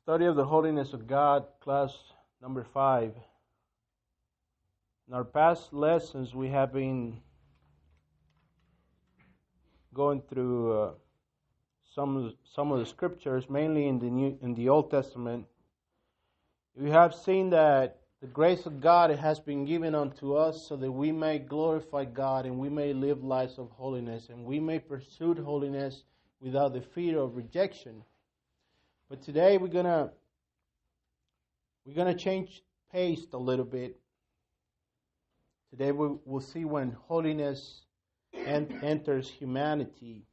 Study of the Holiness of God, class number 5. In our past lessons, we have been going through some of the scriptures, mainly in the Old Testament. We have seen that the grace of God has been given unto us so that we may glorify God and we may live lives of holiness and we may pursue holiness without the fear of rejection. But today we're gonna change pace a little bit. Today we'll see when holiness enters humanity.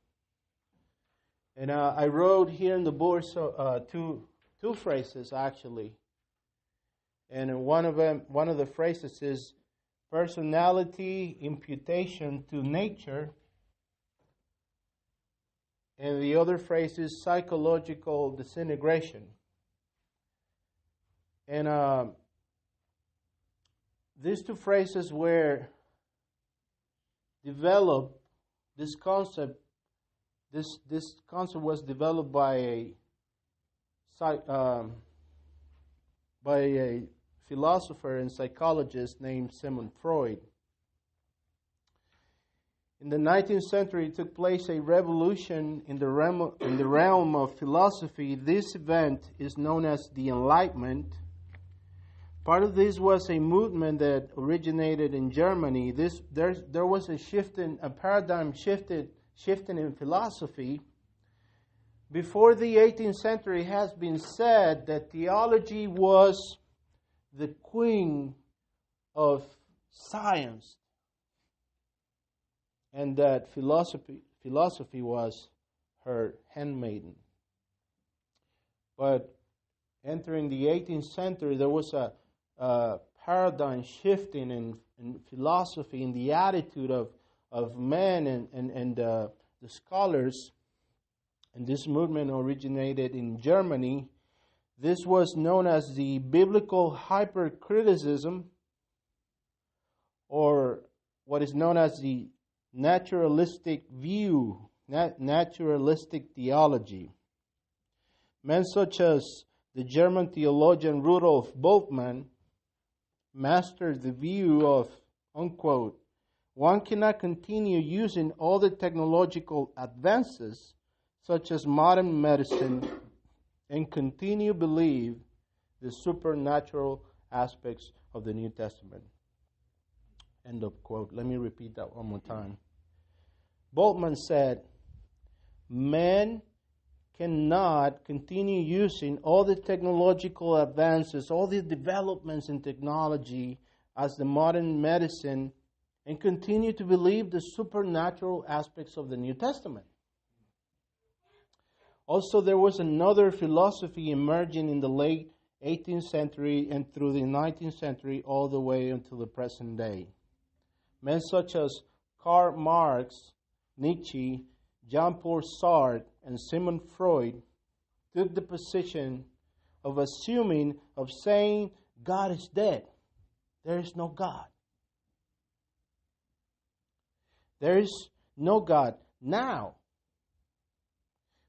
And I wrote here in the board two phrases actually. And one of the phrases is personality imputation to nature. And the other phrase is psychological disintegration. And these two phrases were developed. This concept was developed by a philosopher and psychologist named Sigmund Freud. In the 19th century, took place a revolution in the realm of philosophy. This event is known as the Enlightenment. Part of this was a movement that originated in Germany. There was a paradigm shifting in philosophy. Before the 18th century, it has been said that theology was the queen of science, and that philosophy was her handmaiden. But entering the 18th century, there was a paradigm shifting in philosophy, in the attitude of men and the scholars. And this movement originated in Germany. This was known as the biblical hypercriticism, or what is known as the naturalistic view, naturalistic theology. Men such as the German theologian Rudolf Bultmann mastered the view of, unquote, one cannot continue using all the technological advances such as modern medicine and continue believe the supernatural aspects of the New Testament. End of quote. Let me repeat that one more time. Bultmann said, men cannot continue using all the technological advances, all the developments in technology as the modern medicine and continue to believe the supernatural aspects of the New Testament. Also, there was another philosophy emerging in the late 18th century and through the 19th century all the way until the present day. Men such as Karl Marx, Nietzsche, Jean-Paul Sartre, and Sigmund Freud took the position of saying God is dead. There is no God. There is no God now.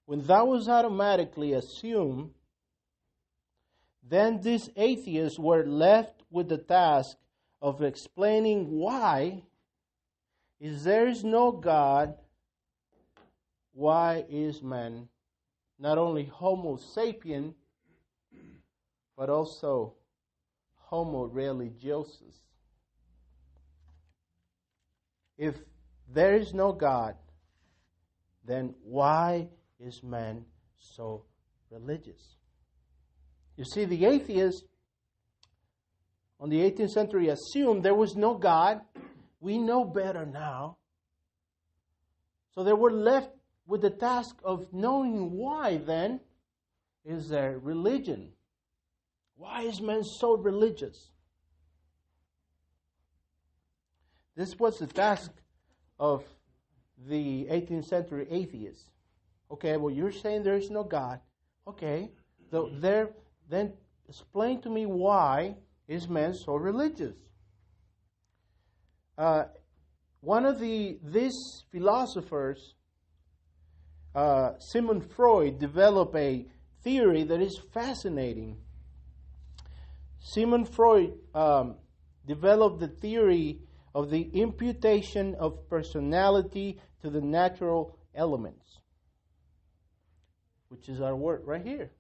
When that was automatically assumed, then these atheists were left with the task of explaining why, if there is no God, why is man not only Homo sapien, but also Homo religiosus? If there is no God, then why is man so religious? You see, the atheists on the 18th century assumed there was no God. We know better now. So they were left with the task of knowing why then is there religion. Why is man so religious? This was the task of the 18th century atheists. Okay, well, you're saying there is no God. Okay, so then explain to me why is man so religious? One of these philosophers, Sigmund Freud, developed a theory that is fascinating. Sigmund Freud developed the theory of the imputation of personality to the natural elements, which is our word right here.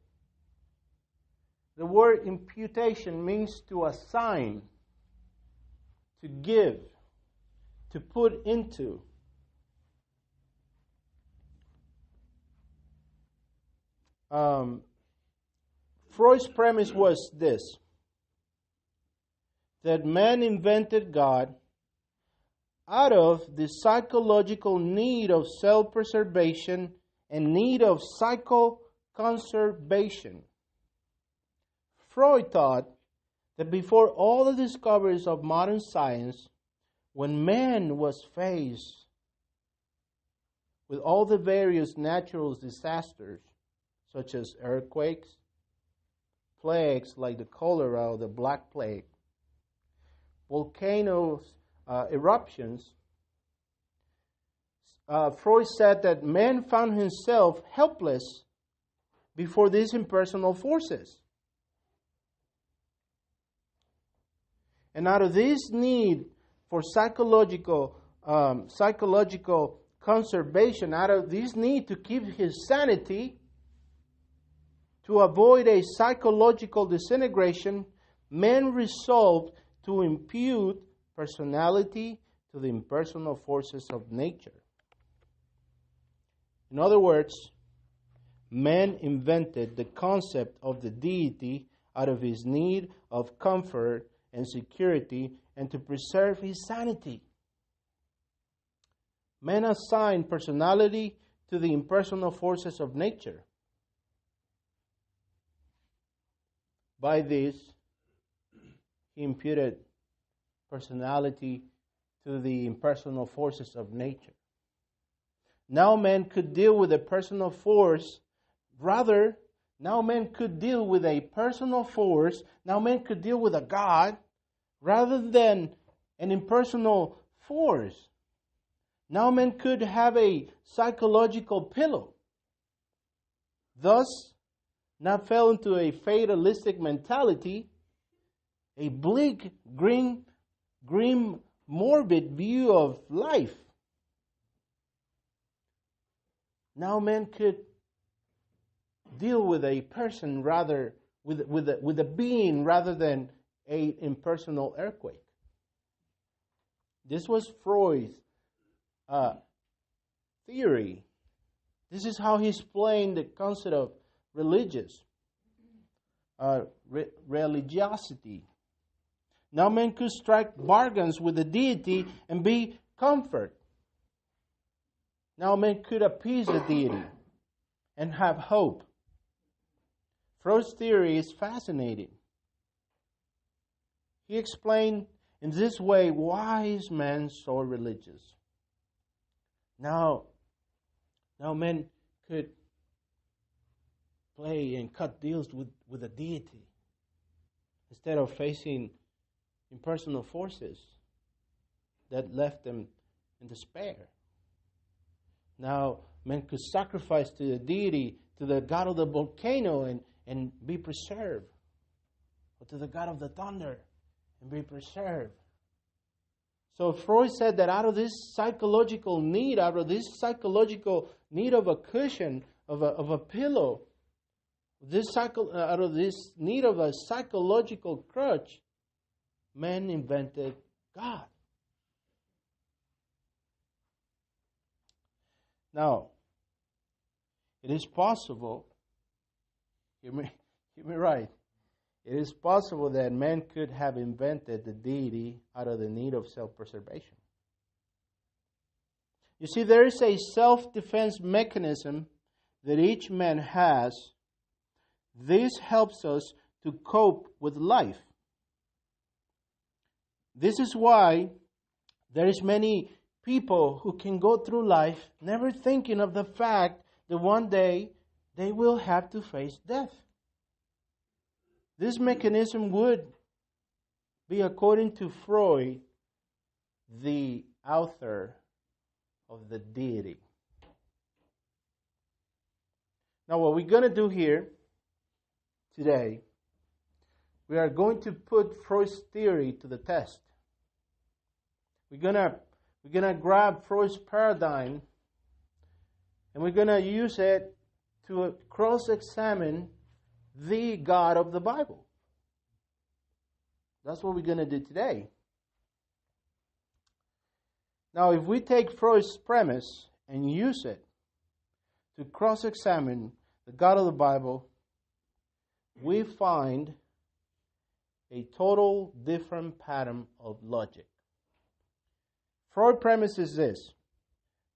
The word imputation means to assign, to give, to put into. Freud's premise was this: that man invented God out of the psychological need of self-preservation and need of psycho-conservation. Freud thought that before all the discoveries of modern science, when man was faced with all the various natural disasters, such as earthquakes, plagues like the cholera or the Black Plague, volcanoes, eruptions, Freud said that man found himself helpless before these impersonal forces. And out of this need for psychological conservation, out of this need to keep his sanity, to avoid a psychological disintegration, man resolved to impute personality to the impersonal forces of nature. In other words, man invented the concept of the deity out of his need of comfort and security and to preserve his sanity. Man assigned personality to the impersonal forces of nature. By this, he imputed personality to the impersonal forces of nature. Now man could deal with a personal force. Rather, now man could deal with a personal force. Now man could deal with a God rather than an impersonal force. Now man could have a psychological pillow. Thus, not fell into a fatalistic mentality, a bleak, grim, morbid view of life. Now man could deal with a person rather, with a being rather than an impersonal earthquake. This was Freud's theory. This is how he explained the concept of religiosity. Now man could strike bargains with the deity and be comfort. Now man could appease the deity and have hope. Freud's theory is fascinating. He explained in this way why is man so religious. Now men could play and cut deals with a deity instead of facing impersonal forces that left them in despair. Now men could sacrifice to the deity, to the god of the volcano and be preserved, or to the god of the thunder and be preserved. So Freud said that out of this psychological need, out of this psychological need of a cushion, of a pillow, out of this need of a psychological crutch, man invented God. Now, it is possible, hear me right, it is possible that man could have invented the deity out of the need of self-preservation. You see, there is a self-defense mechanism that each man has. This helps us to cope with life. This is why there is many people who can go through life never thinking of the fact that one day they will have to face death. This mechanism would be, according to Freud, the author of the deity. Now, what we're going to do here today, we are going to put Freud's theory to the test. We're gonna grab Freud's paradigm and we're gonna use it to cross-examine the God of the Bible. That's what we're gonna do today. Now, if we take Freud's premise and use it to cross-examine the God of the Bible, we find a total different pattern of logic. Freud's premise is this: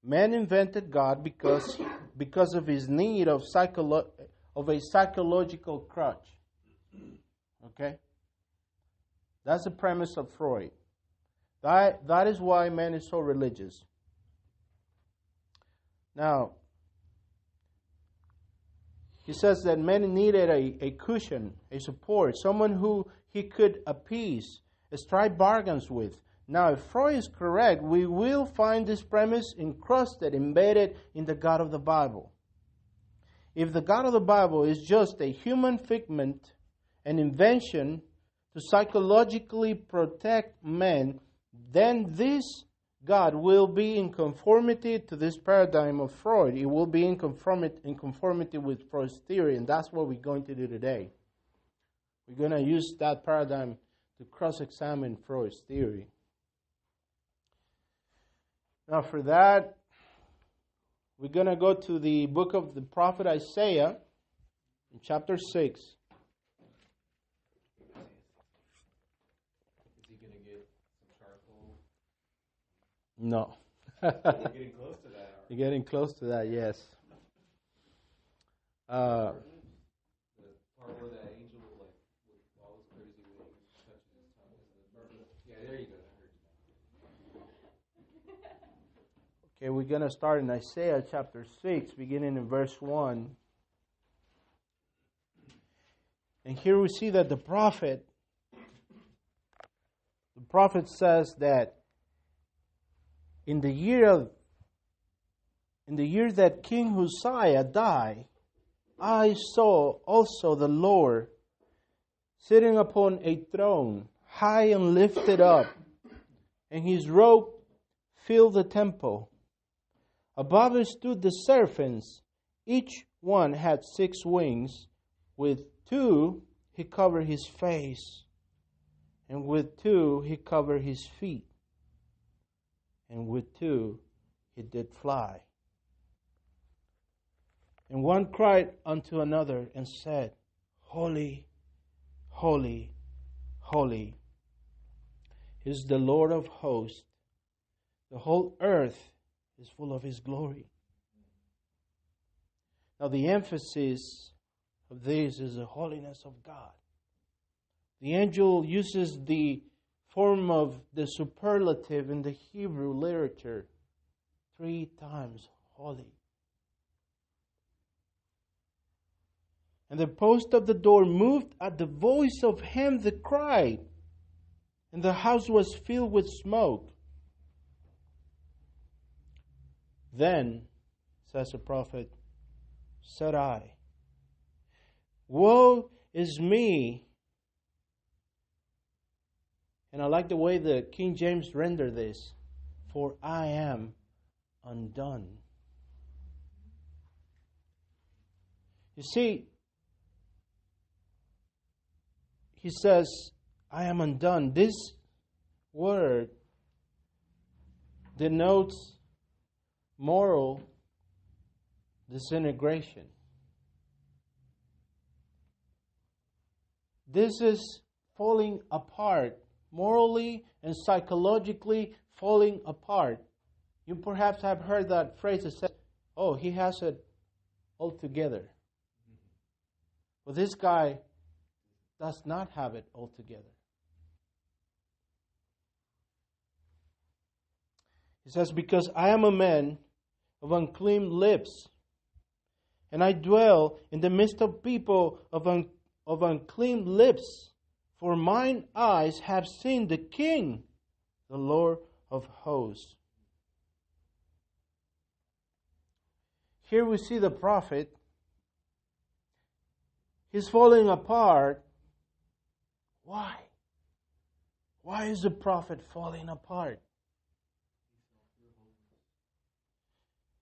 man invented God because of his need of a psychological crutch. Okay? That's the premise of Freud. That is why man is so religious. Now, he says that man needed a cushion, a support, someone who he could appease, strike bargains with. Now, if Freud is correct, we will find this premise encrusted, embedded in the God of the Bible. If the God of the Bible is just a human figment, an invention to psychologically protect men, then this God will be in conformity to this paradigm of Freud. It will be in conformity with Freud's theory, and that's what we're going to do today. We're going to use that paradigm to cross-examine Freud's theory. Now for that, we're going to go to the book of the prophet Isaiah, in chapter 6. Is he going to get some charcoal? No. You're getting close to that. You're getting close to that, yes. The part where that angel with all his crazy wings touches his tongue. Yeah, there you go. Okay, we're going to start in Isaiah chapter 6, beginning in verse 1. And here we see that the prophet says that in the year that King Uzziah died, I saw also the Lord sitting upon a throne, high and lifted up, and his robe filled the temple. Above it stood the seraphims. Each one had 6 wings. With 2 he covered his face, and with 2 he covered his feet, and with 2 he did fly. And one cried unto another and said, Holy, holy, holy is the Lord of hosts. The whole earth is full of his glory. Now the emphasis of this is the holiness of God. The angel uses the form of the superlative in the Hebrew literature 3 times, holy. And the post of the door moved at the voice of him that cried, and the house was filled with smoke. Then, says the prophet, said I, Woe is me. And I like the way the King James render this, for I am undone. You see, he says, I am undone. This word denotes moral disintegration. This is falling apart, morally and psychologically falling apart. You perhaps have heard that phrase that says, oh, he has it all together. But this guy does not have it all together. He says, because I am a man of unclean lips, and I dwell in the midst of people of unclean lips, for mine eyes have seen the King, the Lord of hosts. Here we see the prophet. He's falling apart. Why? Why is the prophet falling apart?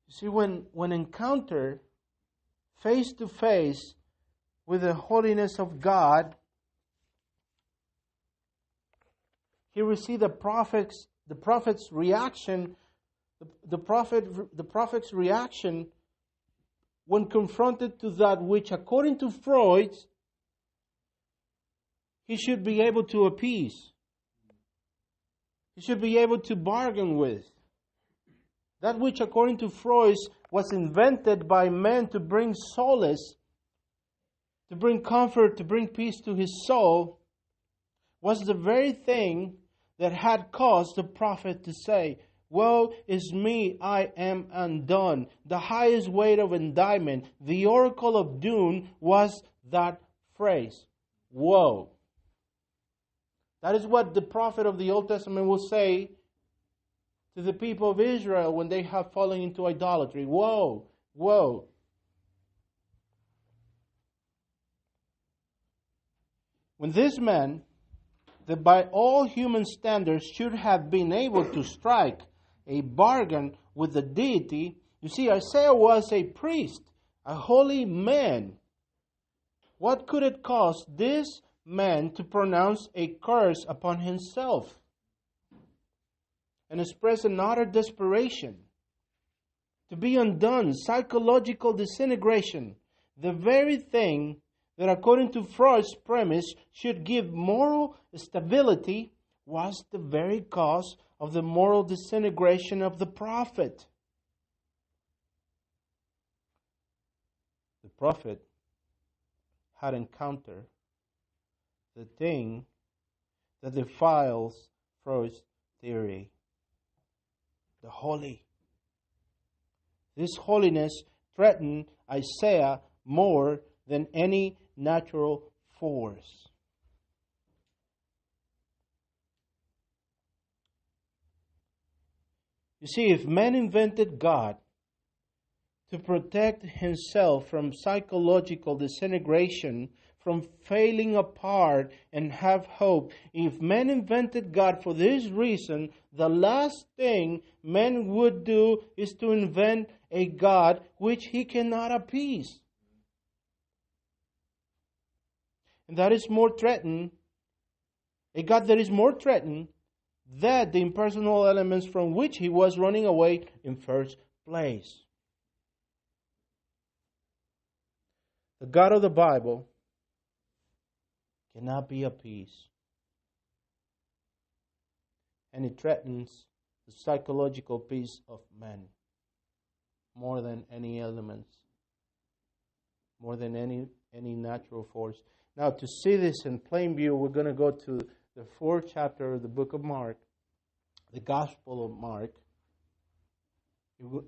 You see, when encountered face to face with the holiness of God, here we see the prophet's reaction. The prophet's reaction when confronted to that which, according to Freud, he should be able to appease. He should be able to bargain with. That which, according to Freud, was invented by man to bring solace, to bring comfort, to bring peace to his soul, was the very thing that had caused the prophet to say, "Woe is me, I am undone." The highest weight of indictment, the oracle of doom, was that phrase, woe. That is what the prophet of the Old Testament will say to the people of Israel when they have fallen into idolatry. Woe, woe. When this man, that by all human standards should have been able to strike a bargain with the deity, you see, Isaiah was a priest, a holy man. What could it cost this man to pronounce a curse upon himself and express an utter desperation, to be undone, psychological disintegration, the very thing that, according to Freud's premise, should give moral stability, was the very cause of the moral disintegration of the prophet. The prophet had encountered the thing that defiles Freud's theory, the holy. This holiness threatened Isaiah more than any natural force. You see, if man invented God to protect himself from psychological disintegration, from failing apart and have hope, if man invented God for this reason, the last thing man would do is to invent a God which he cannot appease. And that is more threatened, a God that is more threatened than the impersonal elements from which he was running away in first place. The God of the Bible cannot be appeased. And it threatens the psychological peace of man more than any elements, more than any natural force. Now, to see this in plain view, we're going to go to the 4th chapter of the book of Mark, the Gospel of Mark.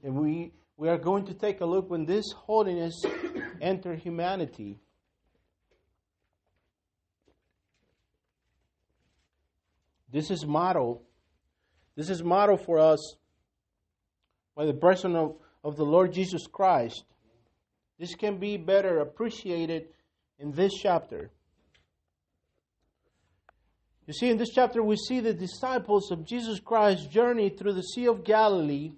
And we are going to take a look when this holiness entered humanity. This is model for us by the person of the Lord Jesus Christ. This can be better appreciated in this chapter. You see, in this chapter we see the disciples of Jesus Christ's journey through the Sea of Galilee.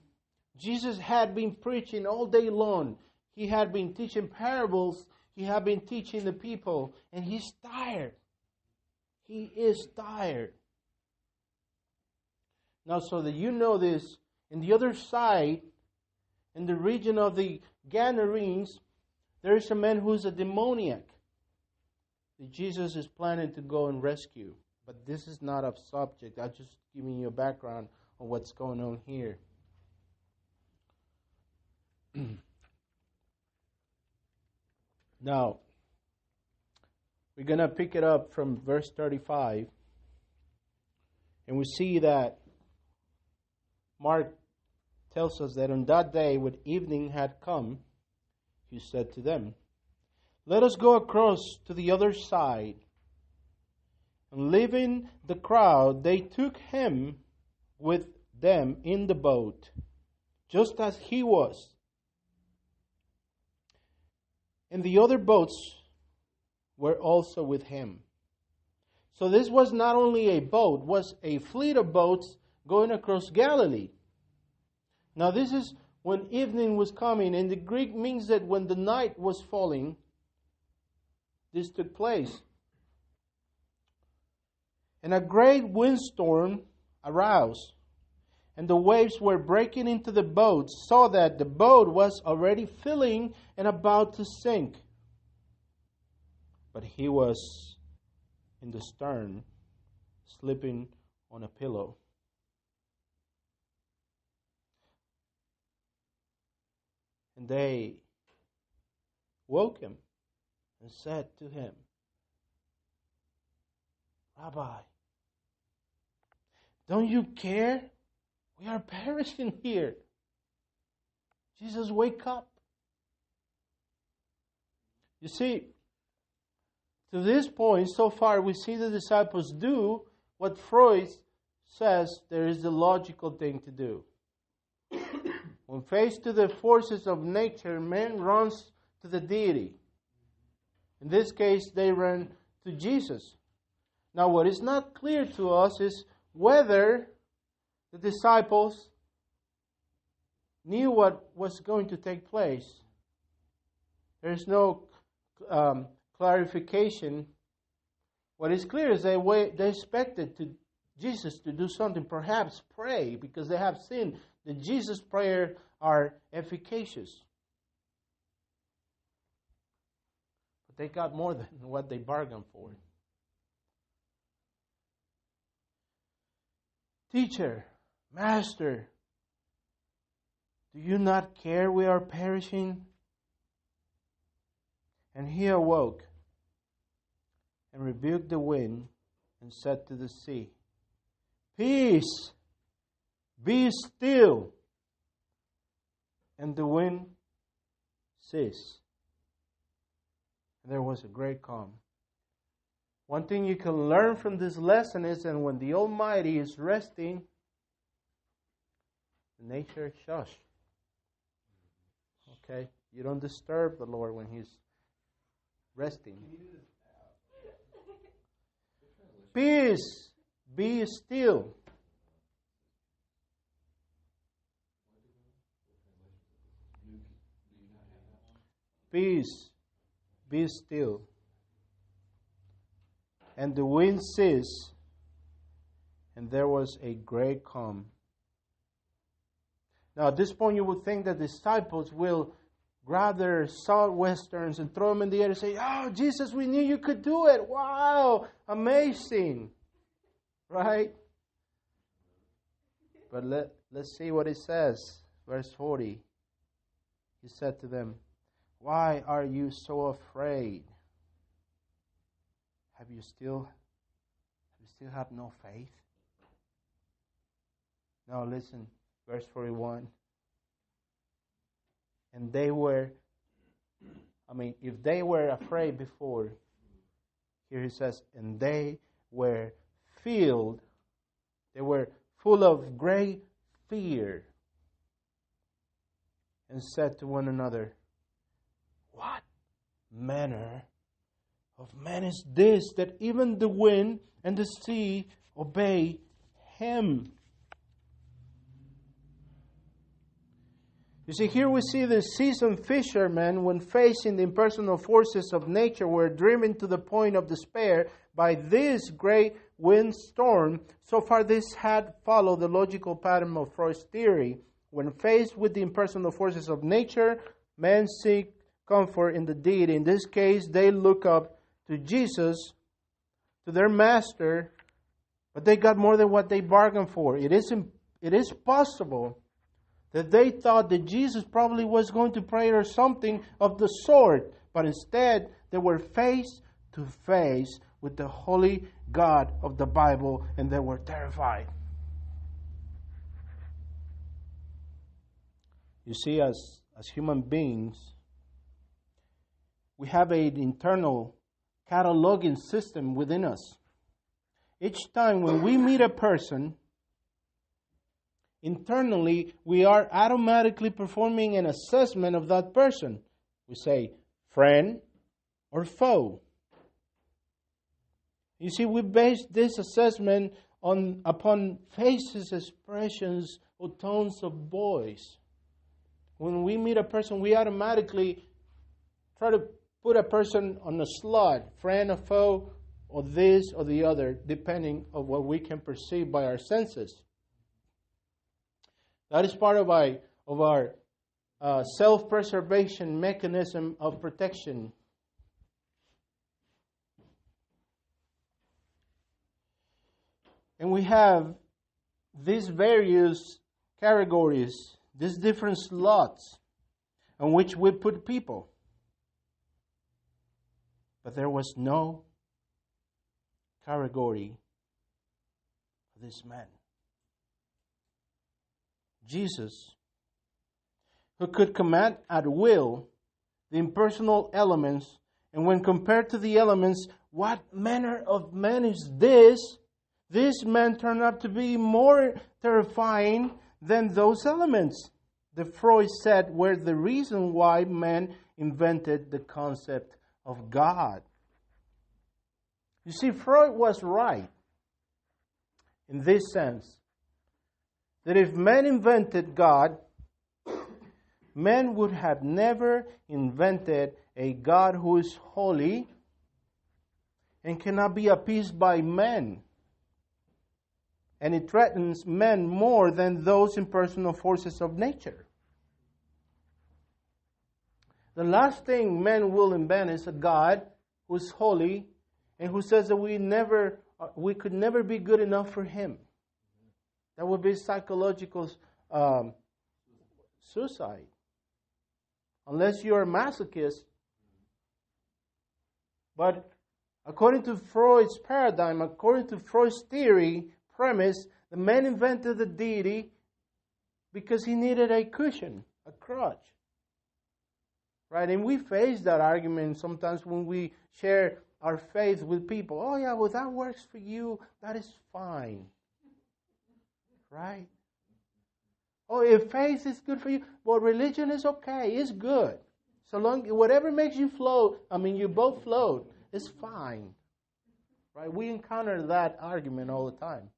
Jesus had been preaching all day long. He had been teaching parables. He had been teaching the people. And he's tired. He is tired. Now, so that you know this, in the other side, in the region of the Gadarenes, there is a man who's a demoniac that Jesus is planning to go and rescue. But this is not a subject. I'm just giving you a background on what's going on here. Now, we're going to pick it up from verse 35. And we see that Mark tells us that on that day, when evening had come, he said to them, "Let us go across to the other side." And leaving the crowd, they took him with them in the boat, just as he was. And the other boats were also with him. So this was not only a boat, was a fleet of boats going across Galilee. Now this is when evening was coming, and the Greek means that when the night was falling, this took place. And a great windstorm aroused, and the waves were breaking into the boat, so that the boat was already filling and about to sink. But he was in the stern, sleeping on a pillow. And they woke him and said to him, Rabbi, don't you care? We are perishing here. Jesus, wake up. You see, to this point, so far, we see the disciples do what Freud says there is the logical thing to do. When faced to the forces of nature, man runs to the deity. In this case, they ran to Jesus. Now, what is not clear to us is whether the disciples knew what was going to take place. There is no clarification. What is clear is they expected Jesus to do something, perhaps pray, because they have seen that Jesus' prayers are efficacious. But they got more than what they bargained for. Teacher, Master, do you not care we are perishing? And he awoke and rebuked the wind and said to the sea, Peace, be still. And the wind ceased. And there was a great calm. One thing you can learn from this lesson is that when the Almighty is resting, nature is shush. Okay? You don't disturb the Lord when He's resting. Peace, be still. Peace, be still. And the wind ceased, and there was a great calm. Now, at this point, you would think that the disciples will grab their southwesterns and throw them in the air and say, Oh, Jesus, we knew you could do it. Wow, amazing. Right? But let's see what it says. Verse 40. He said to them, Why are you so afraid? Have you still have no faith? Now listen, verse 41. And they were, if they were afraid before, here he says, and they were full of great fear, and said to one another, What manner of man is this, that even the wind and the sea obey him? You see, here we see the seasoned fishermen, when facing the impersonal forces of nature, were driven to the point of despair by this great windstorm. So far, this had followed the logical pattern of Freud's theory. When faced with the impersonal forces of nature, men seek comfort in the deity. In this case, they look up to Jesus, to their master, but they got more than what they bargained for. It is possible that they thought that Jesus probably was going to pray or something of the sort, but instead they were face to face with the holy God of the Bible, and they were terrified. You see, as human beings, we have an internal cataloging system within us. Each time when we meet a person, internally we are automatically performing an assessment of that person. We say friend or foe, You see, we base this assessment upon faces, expressions, or tones of voice. When we meet a person, we automatically try to put a person on a slot, friend or foe, or this or the other, depending on what we can perceive by our senses. That is part of our self-preservation mechanism of protection. And we have these various categories, these different slots on which we put people. But there was no category for this man. Jesus, who could command at will the impersonal elements, and when compared to the elements, what manner of man is this? This man turned out to be more terrifying than those elements. The Freud said were the reason why man invented the concept of God. You see, Freud was right in this sense, that if man invented God, man would have never invented a God who is holy and cannot be appeased by men. And it threatens men more than those impersonal forces of nature. The last thing men will invent is a God who is holy and who says that we could never be good enough for Him. That would be psychological suicide. Unless you're a masochist. But according to Freud's paradigm, according to Freud's theory, premise, the man invented the deity because he needed a cushion, a crutch. Right? And we face that argument sometimes when we share our faith with people. Oh yeah, well that works for you, that is fine. Right? Oh, if faith is good for you, well religion is okay, it's good. So long, whatever makes you float, you both float, it's fine. Right? We encounter that argument all the time.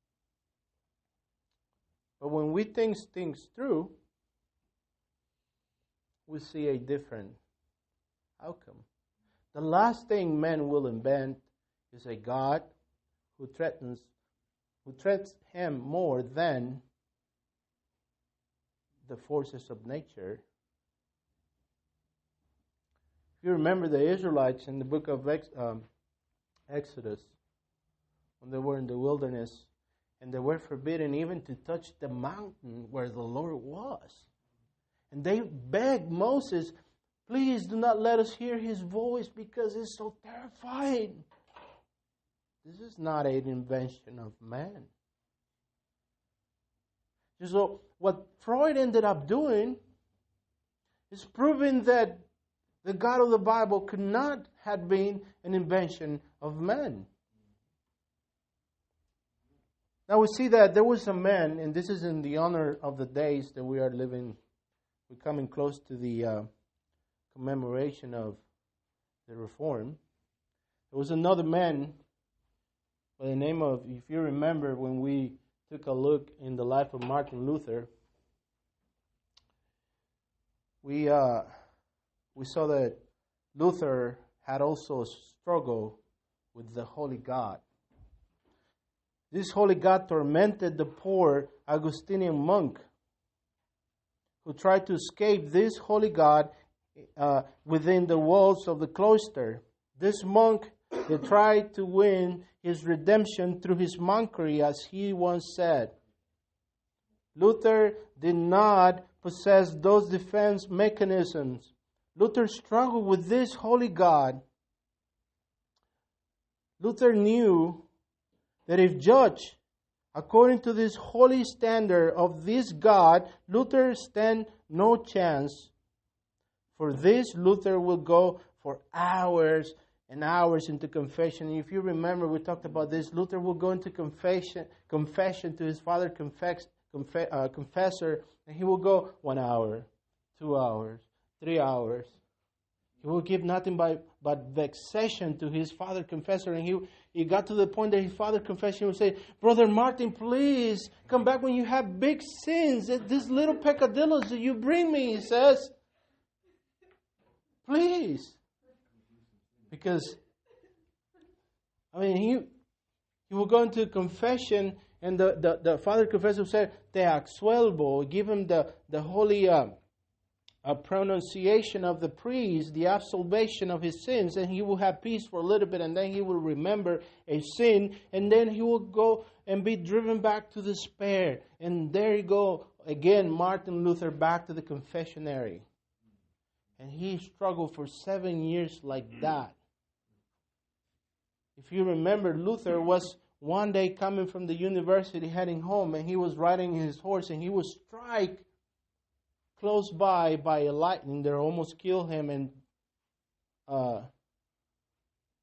But when we think things through, we see a different outcome. The last thing men will invent is a God who threatens him more than the forces of nature. If you remember the Israelites in the book of Exodus, when they were in the wilderness, and they were forbidden even to touch the mountain where the Lord was. And they begged Moses, please do not let us hear His voice because it's so terrifying. This is not an invention of man. So what Freud ended up doing is proving that the God of the Bible could not have been an invention of man. Now we see that there was a man, and this is in the honor of the days that we are living. We're coming close to the commemoration of the Reform. There was another man by the name of, if you remember when we took a look in the life of Martin Luther, we saw that Luther had also a struggle with the Holy God. This holy God tormented the poor Augustinian monk who tried to escape this holy God within the walls of the cloister. This monk, he tried to win his redemption through his monkery, as he once said. Luther did not possess those defense mechanisms. Luther struggled with this holy God. Luther knew that if judged according to this holy standard of this God, Luther stand no chance. For this, Luther will go for hours and hours into confession. If you remember, we talked about this. Luther will go into confession to his father confessor, and he will go 1 hour, 2 hours, 3 hours. He will give nothing but vexation to his father confessor. And he got to the point that his father confessor would say, Brother Martin, please come back when you have big sins. These little peccadillos that you bring me, he says. Please. Because, he will go into confession, and the father confessor will say, Te absuelvo, give him the holy pronunciation of the priest, the absolvation of his sins, and he will have peace for a little bit, and then he will remember a sin, and then he will go and be driven back to despair. And there you go again, Martin Luther back to the confessionary. And he struggled for 7 years like that. If you remember, Luther was one day coming from the university heading home, and he was riding his horse, and he was struck close by a lightning that almost killed him, and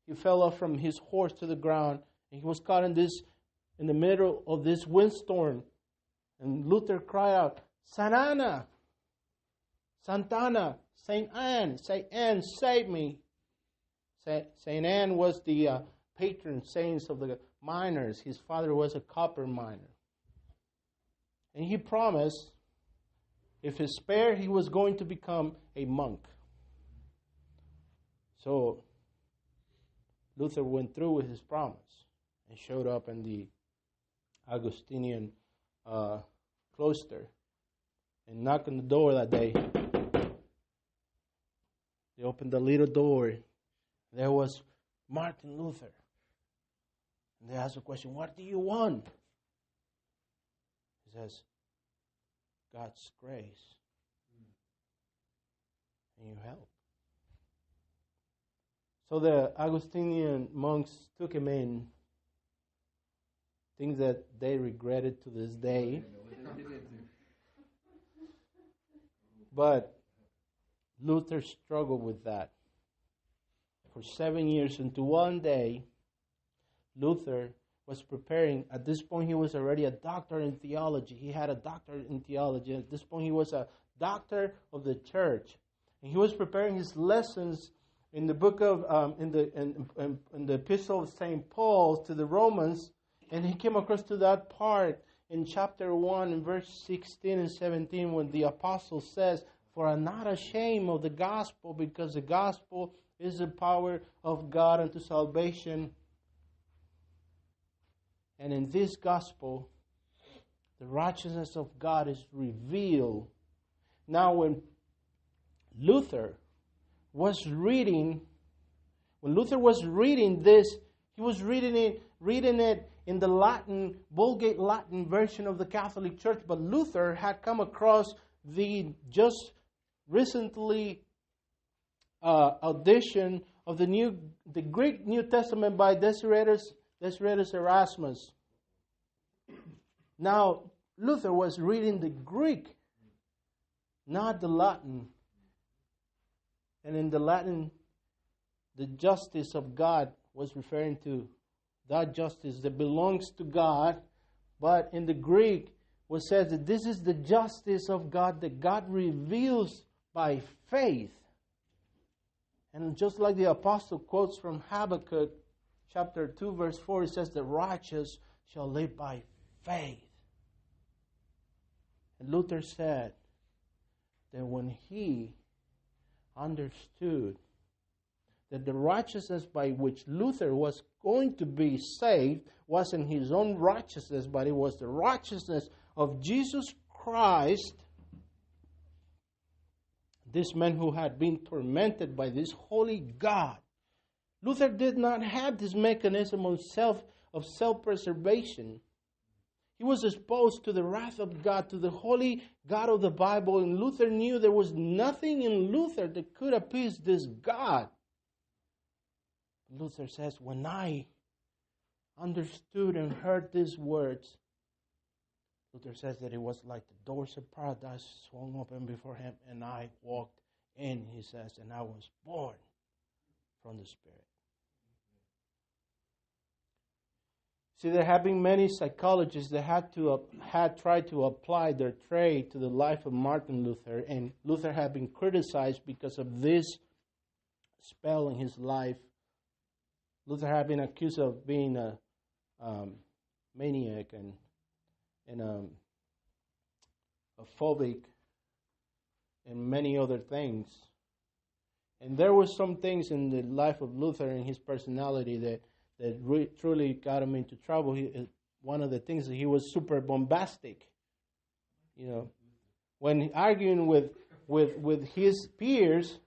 he fell off from his horse to the ground, and he was caught in the middle of this windstorm. And Luther cried out, Santana, Santana, Saint Anne, save me. Saint Anne was the patron saint of the miners. His father was a copper miner. And he promised, if he spared, he was going to become a monk. So Luther went through with his promise and showed up in the Augustinian cloister and knocked on the door that day. They opened the little door. There was Martin Luther. And they asked the question, what do you want? He says, God's grace and your help. So the Augustinian monks took him in, things that they regretted to this day. But Luther struggled with that for 7 years, until one day Luther was preparing. At this point, he was already a doctor in theology. He had a doctorate in theology. At this point, he was a doctor of the church, and he was preparing his lessons in the book of in the epistle of Saint Paul to the Romans, and he came across to that part in chapter 1, in verse 16 and 17, when the apostle says, "For I'm not ashamed of the gospel, because the gospel is the power of God unto salvation. And in this gospel, the righteousness of God is revealed." Now, when Luther was reading this, he was reading it in the Latin, Vulgate Latin version of the Catholic Church. But Luther had come across the just recently edition of the Greek New Testament by Desiderius Erasmus. Now, Luther was reading the Greek, not the Latin. And in the Latin, the justice of God was referring to that justice that belongs to God. But in the Greek, was said that this is the justice of God that God reveals by faith. And just like the apostle quotes from Habakkuk chapter 2 verse 4, it says, "The righteous shall live by faith." And Luther said that when he understood that the righteousness by which Luther was going to be saved wasn't his own righteousness, but it was the righteousness of Jesus Christ, this man who had been tormented by this holy God. Luther did not have this mechanism of self-preservation. He was exposed to the wrath of God, to the holy God of the Bible, and Luther knew there was nothing in Luther that could appease this God. Luther says, when I understood and heard these words, Luther says that it was like the doors of paradise swung open before him, and I walked in, he says, and I was born from the Spirit. See, there have been many psychologists that had tried to apply their trade to the life of Martin Luther, and Luther had been criticized because of this spell in his life. Luther had been accused of being a maniac and a phobic and many other things. And there were some things in the life of Luther and his personality that truly got him into trouble. One of the things that he was super bombastic. You know, when arguing with his peers,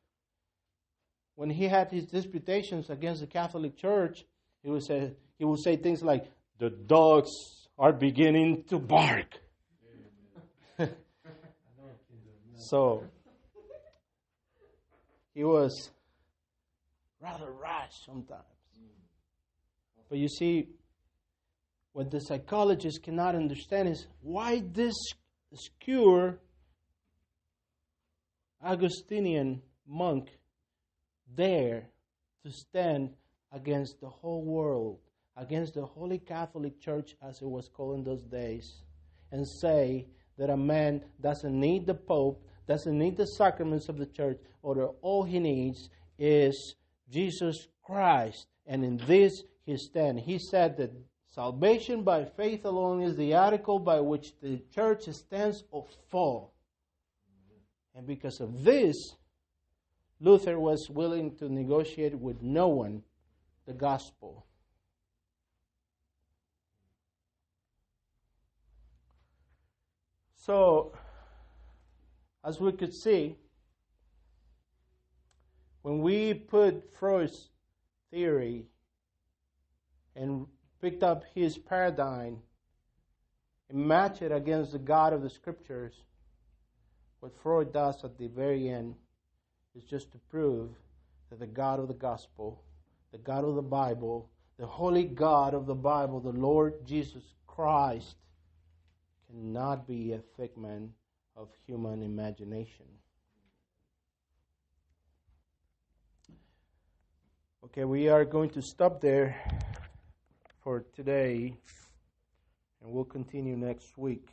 when he had his disputations against the Catholic Church, he would say things like, "The dogs are beginning to bark." So he was rather rash sometimes. But you see, what the psychologists cannot understand is why this obscure Augustinian monk dare to stand against the whole world, against the Holy Catholic Church as it was called in those days, and say that a man doesn't need the Pope, doesn't need the sacraments of the church, or that all he needs is Jesus Christ. And in this he stands. He said that salvation by faith alone is the article by which the church stands or falls. And because of this, Luther was willing to negotiate with no one the gospel. So, as we could see, when we put Freud's theory and picked up his paradigm and matched it against the God of the Scriptures, what Freud does at the very end is just to prove that the God of the Gospel, the God of the Bible, the Holy God of the Bible, the Lord Jesus Christ, cannot be a figment of human imagination. Okay, we are going to stop there for today, and we'll continue next week.